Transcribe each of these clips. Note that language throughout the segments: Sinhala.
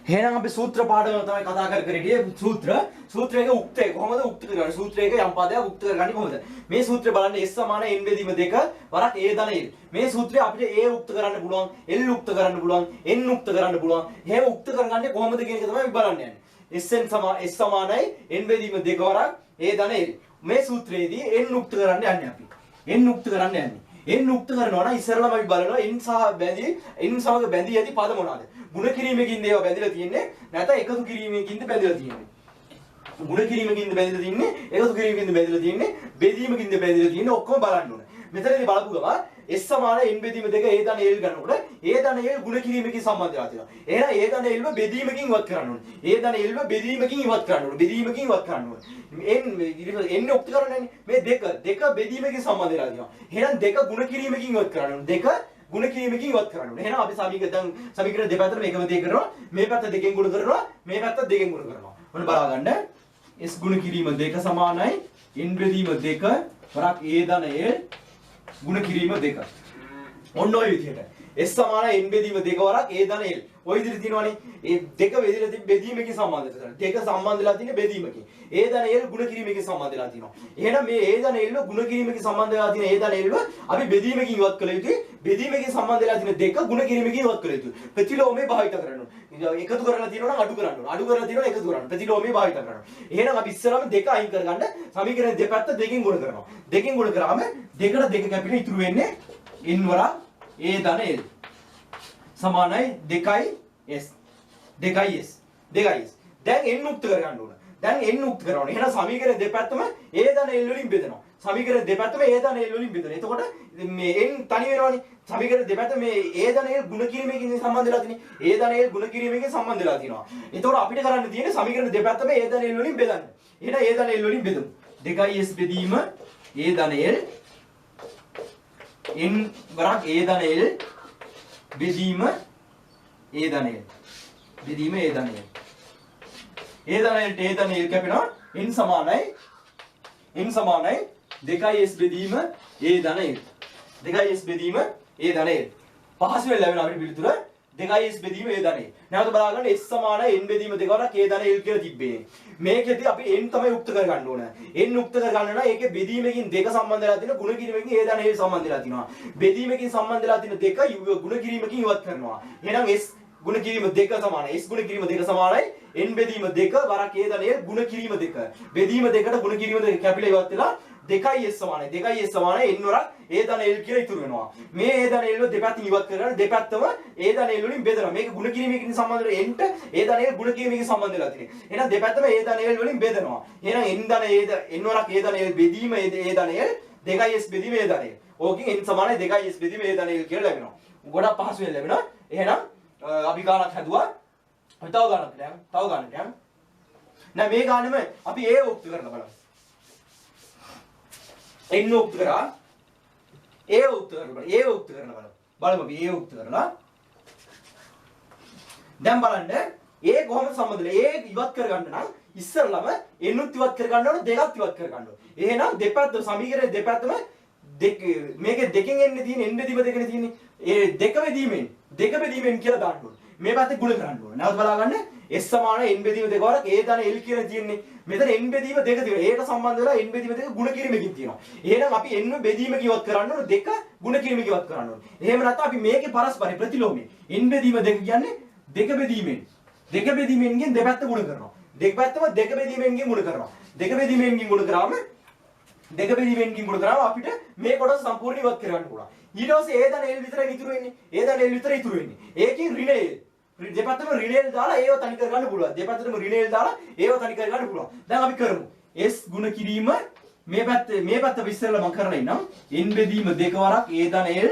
එහෙනම් අපි සූත්‍ර පාඩම තමයි කතා කර හිටියේ සූත්‍රයක උක්තය කොහොමද උක්ත කරන්නේ සූත්‍රයක යම් පදයක් උක්ත කරගන්නේ කොහොමද මේ සූත්‍රය බලන්න s සමාන n බෙදීම 2 වරක් a ධන l මේ සූත්‍රය අපිට a උක්ත කරන්න පුළුවන් l උක්ත කරන්න පුළුවන් n උක්ත කරන්න පුළුවන් එහෙම උක්ත කරගන්නේ කොහොමද කියන එක තමයි අපි බලන්න යන්නේ s සමානයි n බෙදීම 2 වරක් a ධන l මේ සූත්‍රයේදී n උක්ත කරන්න යන්නේ අපි n උක්ත කරන්න යන්නේ n උක්ත කරනවා නම් ඉස්සරළම අපි බලනවා n සහ බැඳී n සමග බැඳී ඇති පද මොනවාද ಗುಣ කිරීමකින් ඒවා බැඳලා තියෙන්නේ නැත්නම් එකතු කිරීමකින්ද බැඳලා තියෙන්නේ ಗುಣ කිරීමකින්ද බැඳලා තියෙන්නේ එකතු කිරීමකින්ද බැඳලා තියෙන්නේ බෙදීමකින්ද බැඳලා තියෙන්නේ ඔක්කොම බලන්න ඕනේ මෙතනදී බලපු ගම s සමාන n බෙදීම 2 a ධන l ගන්නකොට a ධන l ಗುಣ කිරීමකින් සම්බන්ධ වෙලා තියෙනවා එහෙනම් a ධන l ව බෙදීමකින් ඉවත් කරන්න ඕනේ a ධන l ව බෙදීමකින් ඉවත් කරන්න ඕනේ බෙදීමකින් ඉවත් කරන්න ඕනේ n ඔක්ත කරන්නේ මේ දෙක බෙදීමකින් සම්බන්ධ වෙලා තියෙනවා එහෙනම් දෙක ಗುಣ කිරීමකින් ඉවත් කරන්න ඕනේ දෙක ಗುಣ කිරීමකින් ඉවත් කරන්න ඕනේ. එහෙනම් අපි සමීකරණ දෙපැත්තට මේකම දේ කරනවා. මේ පැත්ත දෙකෙන් ගුණ කරනවා. මේ පැත්ත දෙකෙන් ගුණ කරනවා. ඔන්න බලා ගන්න. s ගුණ කිරීම 2 සමානයි n බෙදීම 2 වරක් a ධන l ගුණ කිරීම 2. ඔන්න ඔය විදිහට. s සමානයි n බෙදීම 2 වරක් a ධන l. ඔය විදිහට තියෙනවනේ. ඒ දෙක බෙදීමකින් සම්බන්ධ කරලා. දෙක සම්බන්ධ වෙලා තියෙන්නේ බෙදීමකින්. a ධන l ගුණ කිරීමකින් සම්බන්ධ වෙලා තියෙනවා. එහෙනම් මේ a ධන l ගුණ කිරීමකින් සම්බන්ධ වෙලා තියෙන a ධන l අපි බෙදීමකින් ඉවත් කළ යුතුයි. බෙදීමකින් සම්බන්ධ වෙලා තියෙන දෙක ගුණ කිරීමකින් ඉවත් කළ යුතුයි. ප්‍රතිලෝමයේ භාවිත කරන්න ඕනේ. එකතු කරලා තියෙනවා නම් අඩු කරන්න ඕනේ. අඩු කරලා තියෙනවා එකතු කරන්න. ප්‍රතිලෝමයේ භාවිත කරන්න ඕනේ. එහෙනම් අපි ඉස්සරහම දෙක අයින් කරගන්න සමීකරණ දෙපැත්ත දෙකෙන් ගුණ කරනවා. දෙකෙන් ගුණ කරාම දෙකට දෙක කැපිලා ඉතුරු වෙන්නේ n වරක් a ධන l සමානයි 2s 2s දැන් n උක්ත කරගන්න ඕන. දැන් n උක්ත කරනවා. එහෙනම් සමීකරණ දෙපැත්තම a ධන l වලින් බෙදෙනවා. සමීකරණ දෙපැත්තම a ධන l වලින් බෙදෙනවා. එතකොට මේ n තනි වෙනවනේ. සමීකරණ දෙපැත්ත මේ a ධන l ගුණ කිරීමකින් සම්බන්ධ වෙලා තියෙන්නේ. a ධන l ගුණ කිරීමකින් සම්බන්ධ වෙලා තියෙනවා. එතකොට අපිට කරන්න තියෙන්නේ සමීකරණ දෙපැත්තම a ධන l වලින් බෙදන්න. එහෙනම් a ධන l වලින් බෙදමු. 2s බෙදීම a ධන l n වරක් a ධන l බෙදීම a ධන l බෙදීම a ධන l a ධන lට a ධන l කැපෙනවා n සමානයි 2s බෙදීම a ධන l 2s බෙදීම a ධන l පහසුවෙන් ලැබෙන අපිට පිළිතුර 2s බෙදීම a ධන l නැවත බලා ගන්න s සමානයි n බෙදීම 2 වරක් a ධන l කියලා තිබ්බේ මේකෙදි අපි n තමයි උක්ත කරගන්න ඕන n උක්ත කරගන්න නම් ඒකේ බෙදීමකින් දෙක සම්බන්ධ වෙලා තියෙන ගුණ කිරීමකින් a ධන l සම්බන්ධ වෙලා තියෙනවා බෙදීමකින් සම්බන්ධ වෙලා තියෙන දෙක ගුණ කිරීමකින් ඉවත් කරනවා එහෙනම් s ගුණ කිරීම 2 සමානයි s ගුණ කිරීම 2 සමානයි n බෙදීම 2 වරක් a ධන l ගුණ කිරීම 2 බෙදීම 2ට ගුණ කිරීම 2 කැපිලා ඉවත් වෙලා 2s සමානයි 2s සමානයි n වරක් a ධන l කියලා ඉතුරු වෙනවා මේ a ධන l දෙපැත්තෙන් ඉවත් කරලා දෙපැත්තම a ධන l වලින් බෙදනවා මේක ගුණ කිරීමකින් සම්බන්ධ වෙන nට a ධන l ගුණ කිරීමකින් සම්බන්ධ වෙලා තියෙනවා එහෙනම් දෙපැත්තම a ධන l වලින් බෙදනවා එහෙනම් n ධන n වරක් a ධන l බෙදීම a ධන l 2s බෙදීම a ධන l ඕකෙන් n සමානයි 2s බෙදීම a ධන l කියලා ලැබෙනවා ගොඩක් පහසුවෙන් ලැබෙනවා එහෙනම් අපි ගානක් හැදුවා අපි තව ගානක් යමු නෑ මේ ගානෙම අපි a උක්ත කරන්න බලමු n උක්ත කරා a උක්ත කරන්න බලමු බලමු අපි a උක්ත කරලා දැන් බලන්න a කොහොමද සම්බන්ධ වෙන්නේ a ඉවත් කරගන්න නම් ඉස්සරළම n උත් ඉවත් කරගන්න ඕනේ දෙකක් ඉවත් කරගන්න ඕනේ එහෙනම් දෙපැත්ත සමීකරණය දෙපැත්තම මේකේ දෙකෙන් එන්නේ තියෙන්නේ n බෙදීම දෙකනේ තියෙන්නේ ඒ දෙක බෙදීමෙන් කියලා දාන්න ඕනේ මේ පැත්තේ ගුණ කරන්න ඕනේ නැවත බලා ගන්න s සමාන n බෙදීම 2 වරක් a ධන l කියලා තියෙන්නේ මෙතන n බෙදීම 2 තියෙනවා ඒකට සම්බන්ධ වෙලා n බෙදීම 2 ගුණ කිරීමකින් තියෙනවා එහෙනම් අපි n බෙදීමක ඉවත් කරන්න ඕනේ දෙක ගුණ කිරීමක ඉවත් කරන්න ඕනේ එහෙම නැත්නම් අපි මේකේ පරස්පරයි ප්‍රතිලෝමී n බෙදීම 2 කියන්නේ දෙක බෙදීමෙන්ගෙන් දෙපැත්ත ගුණ කරනවා දෙපැත්තම දෙක බෙදීමෙන්ගෙන් ගුණ කරනවා දෙක බෙදීමෙන්ගෙන් ගුණ කරාම අපිට මේ කොටස සම්පූර්ණ ඉවත් කරගන්න පුළුවන් ඊට පස්සේ a ධන l විතරයි ඉතුරු වෙන්නේ a ධන l විතරයි ඉතුරු වෙන්නේ ඒකෙන් ඍණ l දෙපැත්තම ඍණ l දාලා ඒව තනි කරගන්න පුළුවන් දෙපැත්තටම ऋण l දාලා ඒව තනි කරගන්න පුළුවන් දැන් අපි කරමු s ගුණ කිරීම මේ පැත්ත විශ්ලේෂණය මම කරලා ඉන්නම් n බෙදීම 2 වරක් a ධන l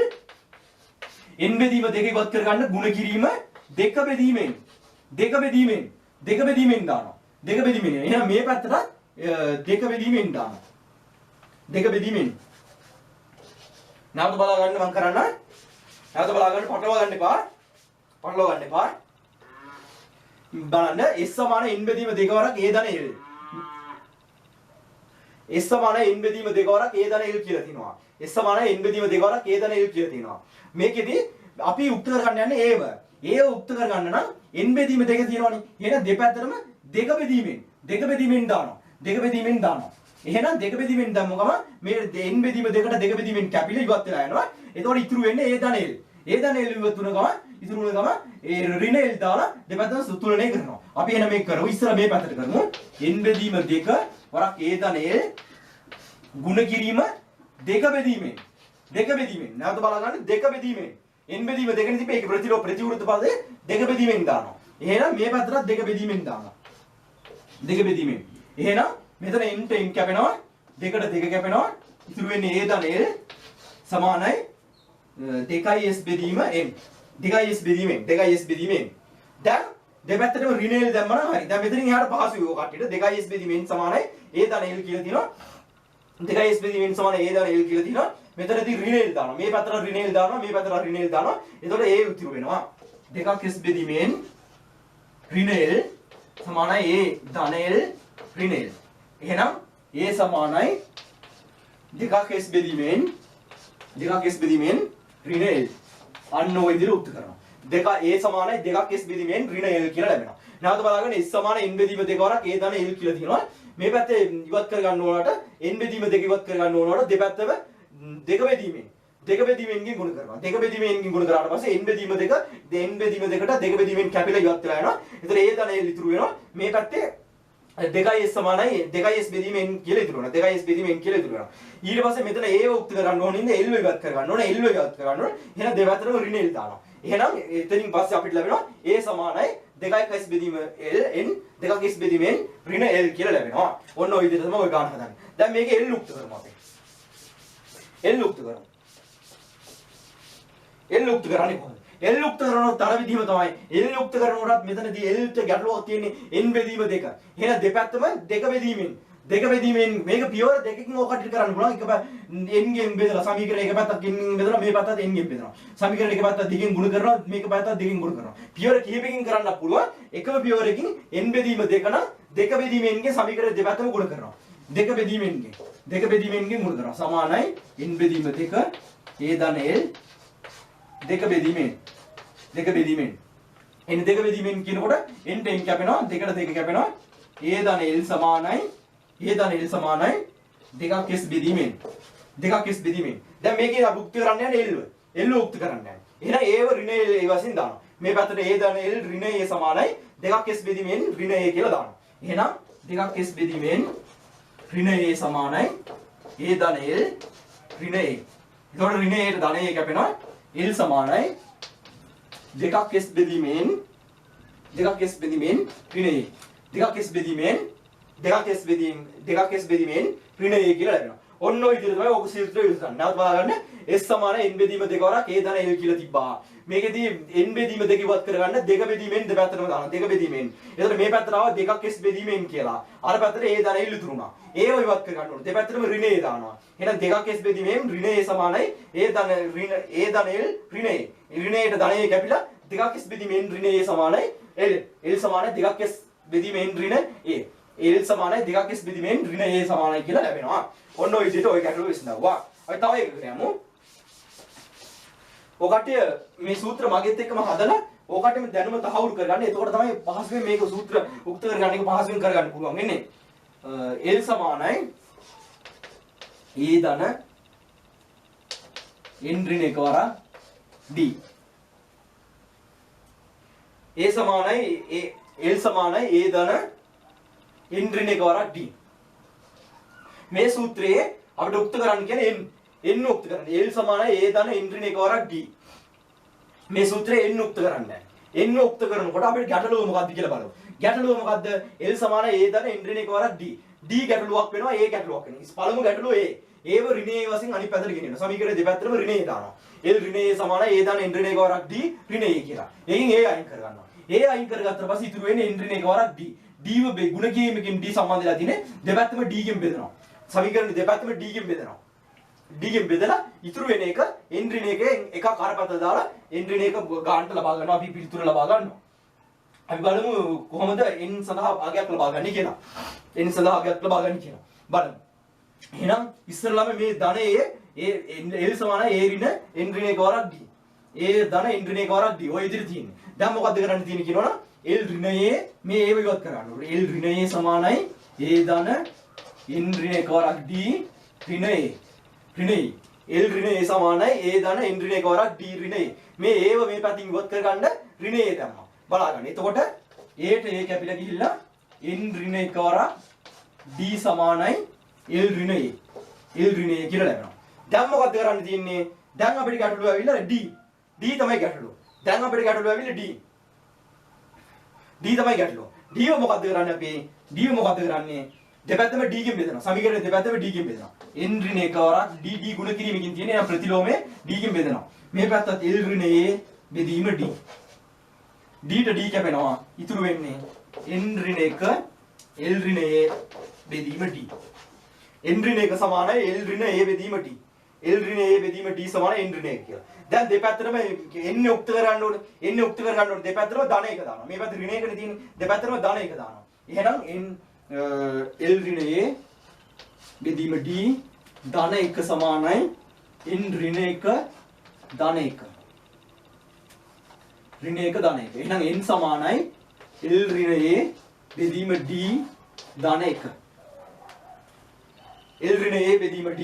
n බෙදීම 2 ඉවත් කරගන්න ගුණ කිරීම දෙක බෙදීමෙන් දානවා දෙක බෙදීමෙන් එහෙනම් මේ පැත්තට දෙක බෙදීමෙන් දානවා දෙක බෙදීමෙන් නැවත බලා ගන්න මම කරන්න නැවත බලා ගන්න පටලවා ගන්න එපා බලන්න s සමාන n බෙදීම 2 වරක් a ධන l s සමාන n බෙදීම 2 වරක් a ධන l කියලා තියෙනවා s සමාන n බෙදීම 2 වරක් a ධන l කියලා තියෙනවා මේකෙදි අපි උක්ත කරගන්න යන්නේ ඒව උක්ත කරගන්න නම් n බෙදීම දෙක තියෙනවනේ. එහෙනම් දෙපැත්තටම දෙක බෙදීමෙන් දානවා. දෙක බෙදීමෙන් දානවා. එහෙනම් දෙක බෙදීමෙන් දැම්මම මේ n බෙදීම දෙකට දෙක බෙදීමෙන් කැපිලා ඉවත් වෙලා යනවා. එතකොට ඉතුරු වෙන්නේ a ධන l. a ධන l ඉවත් වුණ ගමන් ඉතුරු වෙන ගමන් ඒ ඍණ l දාලා දෙපැත්තම තුලනය කරනවා. අපි එහෙනම් මේක කරමු. ඉස්සර මේ පැත්තට කරමු. n බෙදීම දෙක වරක් a ධන l ගුණ කිරීම දෙක බෙදීමෙන්. නැවත බලගන්න දෙක බෙදීමෙන්. n බෙදීම දෙකනේ තිබේ. ඒක ප්‍රතිවිරුද්ධ පදේ දෙක බෙදීමෙන් දානවා. එහෙනම් මේ පැත්තට දෙක බෙදීමෙන් දානවා. දෙක බෙදීමෙන්. එහෙනම් මෙතන n ට n කැපෙනවා. දෙකට දෙක කැපෙනවා. ඉතුරු වෙන්නේ a ධන l සමානයි 2s බෙදීම n. 2s බෙදීමෙන්. දැන් දෙපැත්තටම ඍණ l දැම්මම හරි. දැන් මෙතනින් එහාට පහසුයි ඔය කට්ටියට 2s බෙදීමෙන් සමානයි a ධන l කියලා තියෙනවා. 2s බෙදීමෙන් සමානයි a ධන l කියලා තියෙනවා. මෙතනදී ඍණ l දානවා. මේ පැත්තට ඍණ l දානවා. මේ පැත්තට ඍණ l දානවා. එතකොට a ඉතුරු වෙනවා. 2s බෙදීමෙන් ඍණ l සමානයි a ධන l ඍණ l. එහෙනම් a සමානයි 2s බෙදීමෙන් ඍණ l. අන්න ඔය විදිහට උත්තර කරනවා. a සමානයි 2s බෙදීමෙන් ඍණ l කියලා ලැබෙනවා. නැවත බලගන්න s සමානයි n බෙදීම දෙක වරක් a ධන l කියලා තියෙනවා. මේ පැත්තේ ඉවත් කර ගන්න ඕනට n බෙදීම දෙක ඉවත් කර ගන්න ඕනට දෙපැත්තම දෙක බෙදීමෙන්ගෙන් ගුණ කරනවා. දෙක බෙදීමෙන්ගෙන් ගුණ කරාට පස්සේ n බෙදීම දෙකට දෙක බෙදීමෙන් කැපිලා ඉවත් වෙලා යනවා. එතකොට a ධන l ඉතුරු වෙනවා. මේ පැත්තේ 2s සමානයි 2s බෙදීමෙන් කියලා ඉතුරු වෙනවා. 2s බෙදීමෙන් කියලා ඉතුරු වෙනවා. ඊට පස්සේ මෙතන a උක්ත කරගන්න ඕනේ ඉන්නේ l ඉවත් කරගන්න ඕනේ. l ඉවත් කරගන්න ඕනේ. එහෙනම් දෙපැත්තටම ඍණ l දානවා. එහෙනම් එතනින් පස්සේ අපිට ලැබෙනවා a සමානයි 2s බෙදීම l n 2s බෙදීමෙන් ඍණ l කියලා ලැබෙනවා. ඔන්න ඔය විදිහට තමයි ඔය ගන්න හදන්නේ. දැන් මේකේ l උක්ත කරමු අපි. l උක්ත කරමු. l උක්ත කරන්නේ කොහොමද? l උක්ත කරනකොට තර විදිහම තමයි. l උක්ත කරනකොටත් මෙතනදී l ට ගැටලුවක් තියෙන්නේ n බෙදීම දෙක. එහෙනම් දෙපැත්තම දෙක බෙදීමෙන් මේක පියවර දෙකකින් ඔකට කරන්න පුළුවන්. එක n ගෙන් බෙදලා සමීකරණ එක පැත්තක් n ගෙන් බෙදලා මේ පැත්තත් n ගෙන් බෙදනවා. සමීකරණ එක පැත්තක් දෙකෙන් ගුණ කරනවා. මේක පැත්තත් දෙකෙන් ගුණ කරනවා. පියවර කිහිපකින් කරන්න පුළුවන්. එකම පියවරකින් n බෙදීම දෙක නම් දෙක බෙදීමෙන්ගේ සමීකරණ දෙපැත්තම ගුණ කරනවා. දෙක බෙදීමෙන්ගේ ගුණ කරනවා. සමානයි n බෙදීම දෙක a ධන l දෙක බෙදීමෙන් n දෙක බෙදීමෙන් කියනකොට n ට n කැපෙනවා. දෙකට දෙක කැපෙනවා. a ධන l සමානයි 2s බෙදීමෙන්. දැන් මේකේ අපි උක්ත කරන්න යන්නේ l උක්ත කරන්න යන්නේ. එහෙනම් a ව ඍණ a වශයෙන් දානවා. මේ පැත්තට a ධන l ඍණ a සමානයි 2s බෙදීමෙන් ඍණ a කියලා දානවා. එහෙනම් 2s බෙදීමෙන් ඍණ a සමානයි a ධන l ඍණ a. එතකොට ඍණ a ට ධන a කැපෙනවා. l සමානයි 2s බෙදීමෙන් ඍණ a. 2s බෙදීමෙන් ඍණ a කියලා ලැබෙනවා. ඔන්න ඔය විදිහට තමයි ඔක සූත්‍රය විසඳන්නේ. නැවත බලන්න s සමානයි n බෙදීම දෙක වරක් a ධන l කියලා තිබ්බා. මේකෙදී n බෙදීම දෙක ඉවත් කරගන්න දෙක බෙදීමෙන් දෙපැත්තටම දානවා. දෙක බෙදීමෙන්. එතකොට මේ පැත්තට ආවා 2s බෙදීමෙන් කියලා. අර පැත්තට a ධන l ඉතුරු වුණා. a ව ඉවත් කරගන්න ඕනේ. දෙපැත්තටම ඍණ a දානවා. එහෙනම් 2s බෙදීමෙන් ඍණ a සමානයි a ධන l ඍණ a. ඍණ a ට ධන a කැපිලා 2s බෙදීමෙන් ඍණ a සමානයි l. l සමානයි 2s බෙදීමෙන් ඍණ a. l සමානයි 2s බෙදීමෙන් ඍණ a සමානයි කියලා ලැබෙනවා. ඔන්න ඔය විදිහට ඔය ගැටලුව විසඳනවා. අපි තව එකකට යමු. ඔකට මේ සූත්‍ර මගෙත් එක්කම හදලා ඔකටම දැනුම තහවුරු කරගන්න. එතකොට තමයි පහසුවෙන් මේක සූත්‍ර උක්ත කරගන්න එක පහසුවෙන් කරගන්න පුළුවන් වෙන්නේ. l සමානයි a ධන n ඍණ එක වරක් d. a සමානයි l සමානයි a ධන n ඍණ එක වරක් d. මේ සූත්‍රයේ අපිට උක්ත කරන්න කියන්නේ n උක්ත කරන්න. l සමානයි a ධන n ඍණ එක වරක් d. මේ සූත්‍රයේ n උක්ත කරන්නේ. n උක්ත කරනකොට අපිට ගැටලුව මොකක්ද කියලා බලමු. ගැටලුව මොකද්ද? l සමානයි a ධන n ඍණ එක වරක් d. d ගැටලුවක් වෙනවා, a ගැටලුවක් වෙනවා. පළමු ගැටලුව a. a ව ඍණ a වශයෙන් අනිත් පැත්තට ගෙනියනවා. සමීකරණ දෙපැත්තටම ඍණ a දානවා. l ඍණ a සමානයි a ධන n ඍණ එක වරක් d ඍණ a කියලා. එයින් a අයින් කරගන්නවා. a අයින් කරගත්තට පස්සේ ඉතුරු වෙන්නේ n ඍණ එක වරක් d. d ව ගුණ කිරීමකින් d සම්බන්ධ වෙලා තියෙන්නේ. දෙපැත්තම d ගෙන් බෙදනවා. සමීකරණ දෙපැත්තම d ගෙන් බෙදනවා. d ගෙන් බෙදලා ඉතුරු වෙන එක n ඍණ එකේ එකක් අර පැත්තට දාලා n ඍණ එක ගානට ලබා ගන්නවා. අපි පිළිතුර ලබා ගන්නවා. අපි බලමු කොහොමද n සඳහා භාගයක් ලබා ගන්නේ කියලා. n සඳහා භාගයක් ලබා ගන්න කියලා. බලමු. එහෙනම් ඉස්සරළම මේ ධනයේ l සමානයි a ඍණ n ඍණ එක වරක් d. A ධන n ඍණ එකවරක් d. ඔය ඉදිරිය තියෙන්නේ. දැන් මොකද්ද කරන්න තියෙන්නේ කියනවනම් L ඍණ A මේ A ඉවත් කරන්න ඕනේ. L ඍණ A සමානයි A ධන n ඍණ එකවරක් d ඍණ A. ඍණ A. L ඍණ A සමානයි A ධන n ඍණ එකවරක් d ඍණ A. මේ A මේ පැතින් ඉවත් කරගන්න ඍණ A දැම්මා. බලාගන්න. එතකොට A ට A කැපිලා ගිහිල්ලා n ඍණ එකවරක් d සමානයි L ඍණ A. L ඍණ A කියලා ලැබෙනවා. දැන් මොකද්ද කරන්න තියෙන්නේ? දැන් අපිට ගැටලුව ඇවිල්ලා d. d තමයි ගැටලුව. දැන් අපිට ගැටලුව ඇවිල්ලා d. d තමයි ගැටලුව. d මොකද්ද කරන්නේ අපි? d මොකද්ද කරන්නේ? දෙපැත්තම d කින් බෙදනවා. සමීකරණේ දෙපැත්තම d කින් බෙදනවා. n ඍණ එකවරක් d d ගුණ කිරීමකින් තියෙන එන ප්‍රතිලෝමයේ d කින් බෙදනවා. මේ පැත්තත් L ඍණ A බෙදීම d. d ට d කැපෙනවා. ඉතුරු වෙන්නේ n ඍණ 1 L ඍණ A බෙදීම d. n ඍණ 1 සමානයි L ඍණ A බෙදීම d. L ඍණ A බෙදීම d සමානයි n ඍණ 1 කියලා. දැන් දෙපැත්තටම n උක්ත කරගන්න ඕනේ. n උක්ත කරගන්න ඕනේ. දෙපැත්තටම ධන 1 දානවා. මේ පැත්ත ඍණ 1නේ තියෙන්නේ. දෙපැත්තටම ධන 1 දානවා. එහෙනම් L ඍණ A බෙදීම d ධන 1 සමානයි n ඍණ 1 ධන 1. ඍණ 1 ධන 1. එහෙනම් n සමානයි L ඍණ A බෙදීම d ධන 1. L ඍණ A බෙදීම d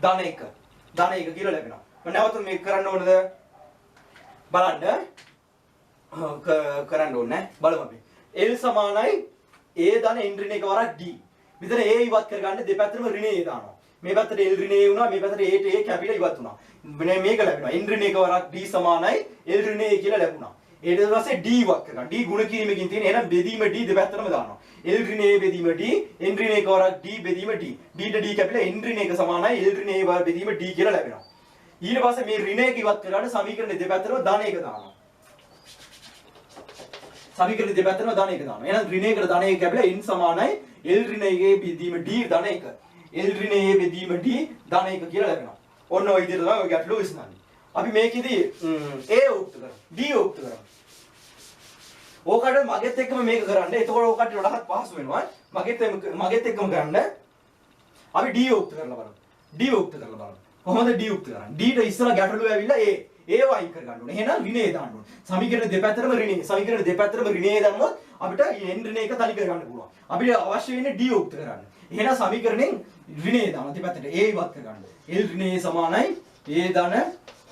ධන 1. ධන 1 කියලා ලැබෙනවා. මම නැවත මේක කරන්න ඕනද? බලන්න. කරන්න ඕනේ. බලමු අපි. L සමානයි A ධන n ඍණ 1 වරක් d. මෙතන A ඉවත් කරගන්න දෙපැත්තටම ඍණ A දානවා. මේ පැත්තට L ඍණ A වුණා, මේ පැත්තට A ට A කැපිලා ඉවත් වුණා. මේක ලැබෙනවා. n ඍණ 1 වරක් d සමානයි L ඍණ A කියලා ලැබුණා. ඊට පස්සේ d ඉවත් කරගන්න. d ගුණ කිරීමකින් තියෙන එහෙනම් බෙදීම d දෙපැත්තටම දානවා. L ඍණ A බෙදීම d, n ඍණ 1 වරක් d බෙදීම d. d ට d කැපිලා n ඍණ 1 සමානයි L ඍණ A වර බෙදීම d කියලා ලැබෙනවා. ඊට පස්සේ මේ ඍණ 1 ඉවත් කරගන්න සමීකරණේ දෙපැත්තටම ධන 1 දානවා. සමීකරණේ දෙපැත්තටම ධන 1 දානවා. එහෙනම් ඍණ 1ට ධන 1 කැපිලා n සමානයි L ඍණ 1 බෙදීම d ධන 1. L ඍණ A බෙදීම d ධන 1 කියලා ලැබෙනවා. ඔන්න ඔය විදිහට තමයි ඔය ගැටලුව විසඳන්නේ. අපි මේකෙදි A උක්ත කරමු. D උක්ත කරමු. ඕකට මගෙත් එක්කම මේක කරන්න. එතකොට ඕකට වඩාත් පහසු වෙනවා. මගෙත් එක්කම කරන්න. අපි D උක්ත කරලා බලමු. D උක්ත කරලා බලමු. කොහොමද D උක්ත කරන්නේ? D ට ඉස්සලා ගැටලුව ඇවිල්ලා A වයින් කර ගන්න ඕනේ. එහෙනම් ඍණ A දාන්න ඕනේ. සමීකරණ දෙපැත්තටම ඍණ. සමීකරණ දෙපැත්තටම ඍණ A දැම්මොත් අපිට n ඍණ 1 තනි කර ගන්න පුළුවන්. අපිට අවශ්‍ය වෙන්නේ D උක්ත කරන්න. එහෙනම් සමීකරණයෙන් ඍණ A දානවා. දෙපැත්තට A ඉවත් කර ගන්න. L ඍණ A සමානයි A ධන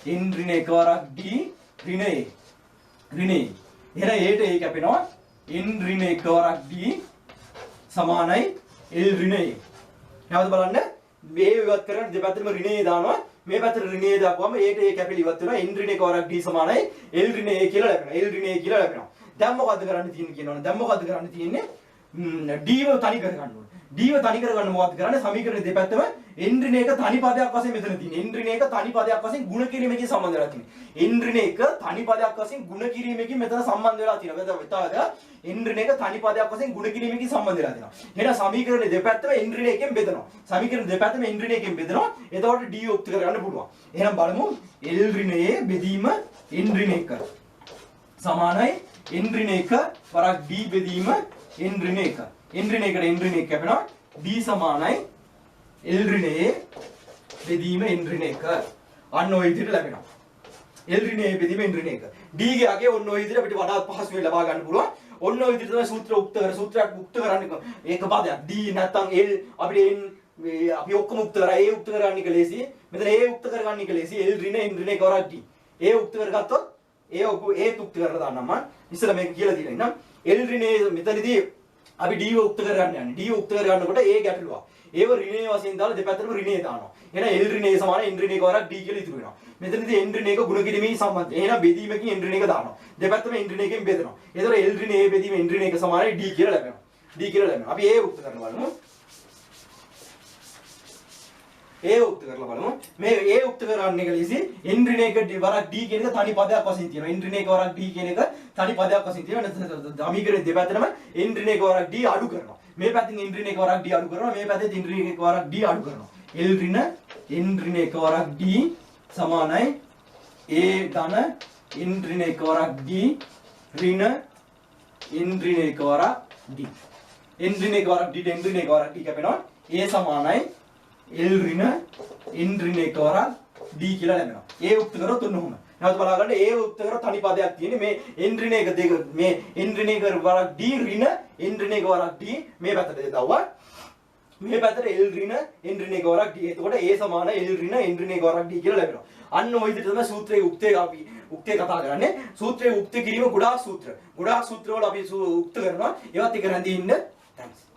n ඍණ 1 වරක් d ඍණ A. ඍණ A. එහෙනම් A ට A කැපෙනවා. n ඍණ 1 වරක් d සමානයි L ඍණ A. නැවත බලන්න. මේ ඉවත් කරගෙන දෙපැත්තටම ඍණ A දානවා. මේ පැත්තට ඍණ A දාපුවම A ට A කැපිලා ඉවත් වෙනවා. n ඍණ 1 වරක් d සමානයි L ඍණ A කියලා ලැබෙනවා. L ඍණ A කියලා ලැබෙනවා. දැන් මොකද්ද කරන්න තියෙන්නේ කියනවනේ. දැන් මොකද්ද කරන්න තියෙන්නේ? d ව තනි කර ගන්න ඕනේ. d ව තනි කරගන්න මොකද්ද කරන්නේ? සමීකරණේ දෙපැත්තම n ඍණ 1 තනි පදයක් වශයෙන් මෙතන තියෙන්නේ. n ඍණ 1 තනි පදයක් වශයෙන් ගුණ කිරීමකින් සම්බන්ධ වෙලා තියෙන්නේ. n ඍණ 1 තනි පදයක් වශයෙන් ගුණ කිරීමකින් මෙතන සම්බන්ධ වෙලා තියෙනවා. වෙතවද n ඍණ 1 තනි පදයක් වශයෙන් ගුණ කිරීමකින් සම්බන්ධ වෙලා තියෙනවා. එහෙනම් සමීකරණේ දෙපැත්තම n ඍණ 1 ෙන් බෙදනවා. සමීකරණ දෙපැත්තම n ඍණ 1 ෙන් බෙදනවා. එතකොට d උක්ත කරගන්න පුළුවන්. එහෙනම් බලමු L ඍණ A බෙදීම n ඍණ 1 සමානයි n ඍණ 1 වරක් d බෙදීම n ඍණ 1. n ඍණ 1ට n ඍණ 1 කැපෙනවා. d සමානයි L ඍණ A බෙදීම n ඍණ 1. අන්න ඔය විදිහට ලැබෙනවා. L ඍණ A බෙදීම n ඍණ 1. d ගේ අගේ ඔන්න ඔය විදිහට අපිට වඩා පහසුවෙන් ලබා ගන්න පුළුවන්. ඔන්න ඔය විදිහට තමයි සූත්‍රයක් උක්ත කරන්නේ. ඒක පදයක් d නැත්නම් L අපිට n අපි ඔක්කොම උක්ත කරා. A උක්ත කරගන්න එක ලේසි. මෙතන A උක්ත කරගන්න එක ලේසි. L ඍණ n ඍණ 1 වරක් d. A උක්ත කරගත්තොත් A උක්ත කරලා දාන්නම් මම. ඉස්සෙල්ලා මේක කියලා දීලා ඉන්නම්. L ඍණ A මෙතනදී අපි d උක්ත කරගන්න යන්නේ. d උක්ත කරගන්නකොට A ගැටලුවක්. ඒව ඍණයේ වශයෙන් දාලා දෙපැත්තටම ඍණයේ දානවා. එහෙනම් L ඍණ A සමාන n ඍණ 1 වරක් d කියලා ඉතුරු වෙනවා. මෙතනදී n ඍණ 1 ගුණ කිරීමේ සම්බන්ධය. එහෙනම් බෙදීමකින් n ඍණ 1 දානවා. දෙපැත්තම n ඍණ 1 ෙන් බෙදනවා. ඒතකොට L ඍණ A බෙදීම n ඍණ 1 සමානයි d කියලා ලැබෙනවා. d කියලා ලැබෙනවා. අපි A උක්ත කරලා බලමු. A උක්ත කරලා බලමු. මේ A උක්ත කරගන්න එක ලීසි n ඍණ 1 වරක් d කියන එක තනි පදයක් වශයෙන් තියෙනවා. n ඍණ 1 වරක් d කියන එක තනි පදයක් වශයෙන් තියෙනවා. සමීකරණේ දෙපැත්තටම n ඍණ 1 වරක් d අඩු කරනවා. මේ පැත්තෙන් n ඍණ 1 වරක් d අඩු කරනවා. මේ පැත්තෙන් n ඍණ 1 වරක් d අඩු කරනවා. L ඍණ n ඍණ 1 වරක් d සමානයි A ධන n ඍණ 1 වරක් d ඍණ n ඍණ 1 වරක් d. n ඍණ 1 වරක් d ට n ඍණ 1 වරක් d කැපෙනවා. A සමානයි L ඍණ n ඍණ 1 වරක් d කියලා ලැබෙනවා. A උක්ත කරොත් ඔන්න ඔහොම. නැවත බලා ගන්න ඒ උක්ත කර තනි පදයක් තියෙන්නේ මේ n ඍණ එක දෙක මේ n ඍණ එක වරක් d ඍණ n ඍණ එක වරක් d මේ පැත්තට දාවුවා මේ පැත්තට l ඍණ n ඍණ එක වරක් d. එතකොට a සමාන l ඍණ n ඍණ එක වරක් d කියලා ලැබෙනවා. අන්න ওই විදිහට තමයි සූත්‍රයේ උක්තේ අපි උක්තේ කතා කරන්නේ. සූත්‍රයේ උක්ත කිරීම ගොඩාක් සූත්‍ර වල අපි උක්ත කරනවා. ඒවත් එක රැඳී ඉන්න. Thanks.